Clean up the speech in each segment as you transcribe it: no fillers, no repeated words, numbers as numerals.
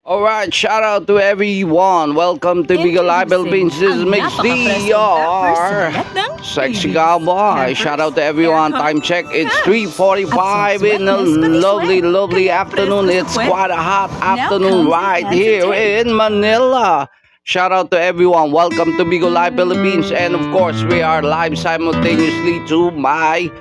Alright, shout out to everyone. Welcome to Bigo Live Philippines. This is Mix DR. Sexy Cowboy. Shout out to everyone. Time check. It's 3:45 in the lovely afternoon. It's quite a hot afternoon right here in Manila. Shout out to everyone. Welcome to Bigo Live Philippines. And of course, we are live simultaneously to my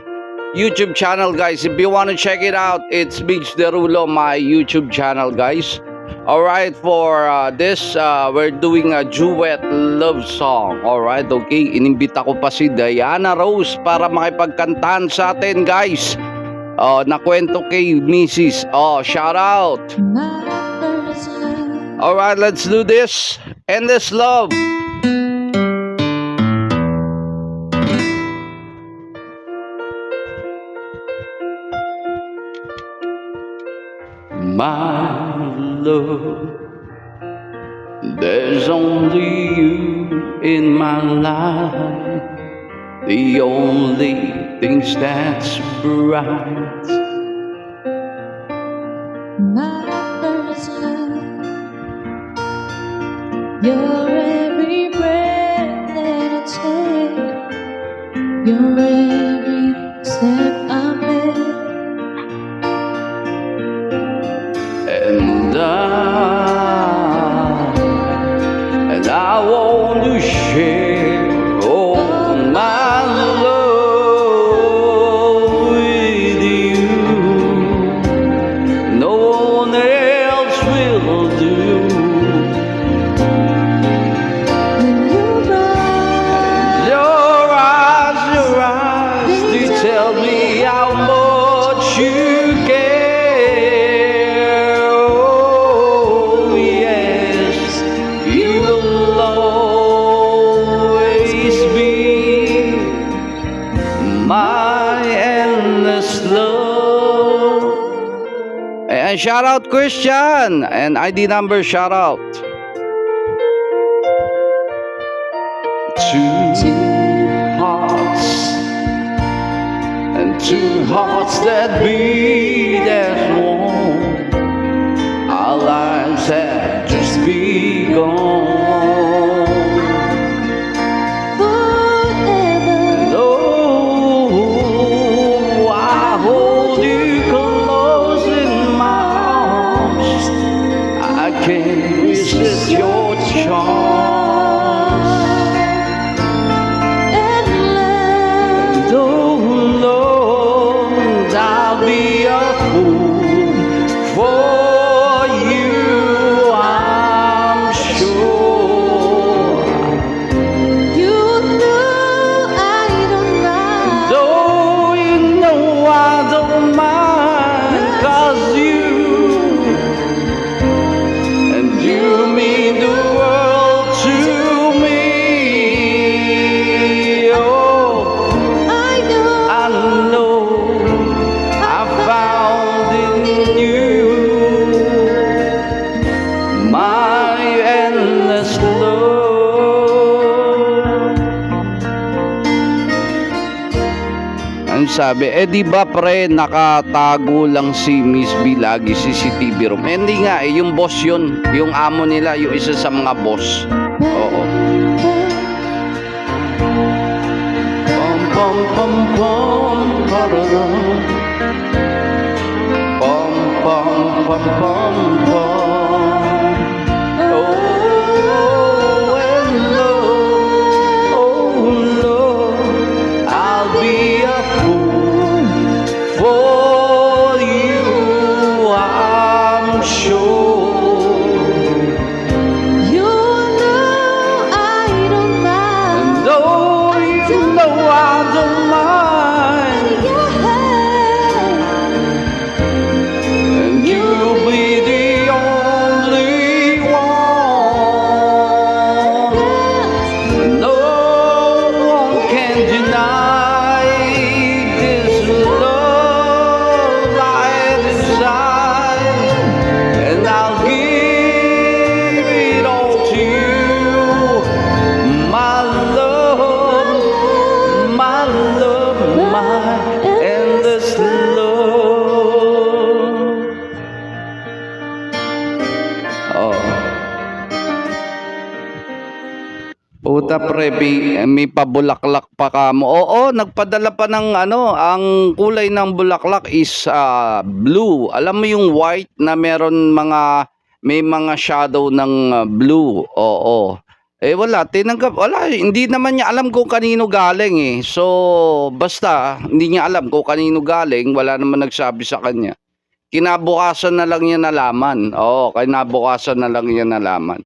YouTube channel, guys. If you want to check it out, it's Beach Derulo, my YouTube channel, guys. Alright, for this, we're doing a duet love song. Alright, okay. Inimbita ko pa si Diana Rose para makipagkantahan sa atin, guys. Nakwento kay Mrs. Shout out. Alright, let's do this. Endless love. My love, there's only you in my life, the only things that's bright. My first love, your every breath that I take, your every step I make. And I want to share all my love with you. No one else will do. Your eyes, they tell me how much you care. And shout out Christian and ID number shout out. Two hearts and two hearts that beat as one. Our lives have just begun. Can't resist your charms. And oh Lord, I'll be a fool for you, I'm sure. You know I don't mind. Though you know I don't mind, 'cause you mean the world to me. Oh, I know I found in you my endless love. Ang sabi, di ba pre, nakatago lang si Miss B lagi CCTV room? Hindi nga yung boss yun, yung amo nila, yung isa sa mga boss. Oo. Pom pom pom pom pararam. Pom pom pom pom pom. Oh, and Lord, I'll be a fool for you, I'm sure. You know I don't mind. And though you know I don't mind, and you'll be the Oh. Puta pre, may pabulaklak pa ka mo. Oo, nagpadala pa ng ano, ang kulay ng bulaklak is blue. Alam mo yung white na may mga shadow ng blue. Oo. Eh wala, tinanggap. Wala, hindi naman niya alam kung kanino galing eh. So, basta, hindi niya alam kung kanino galing. Wala naman nagsabi sa kanya. Kinabukasan na lang niya nalaman. Oo, kinabukasan na lang niya nalaman.